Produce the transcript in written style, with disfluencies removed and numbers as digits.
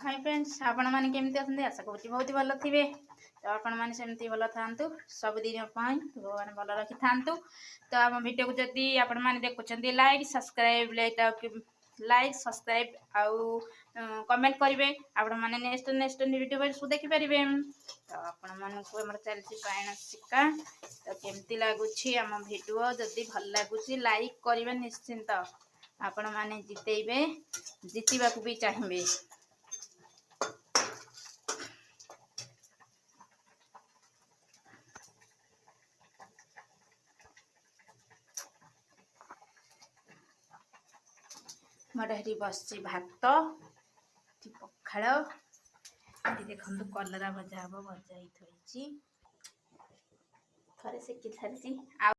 Hi friends आपण मैंने केमती अच्छे आशा करुँच बहुत भल थे। तो आपण मैंने सेमती भल था सबुदिन भगवान भल रखी था। तो आम वीडियो को जदि आपण मैंने देखुं लाइक सब्सक्राइब लाइक सब्सक्राइब आउ कमेंट करेंगे आपण मैंने नेक्स्ट नेक्स्ट वीडियो सब देखिपारे। तो आपण मानक चलती पायण शिका तो केमती लगुच आम वीडियो जदि भल लगुच लाइक करेंगे निश्चिंत आपण मैंने जितेबे जितवा भी चाहिए। मोटे बस भात पखाड़ देखो कलरा भजा हम भजा ही थी थे सेकी सारी।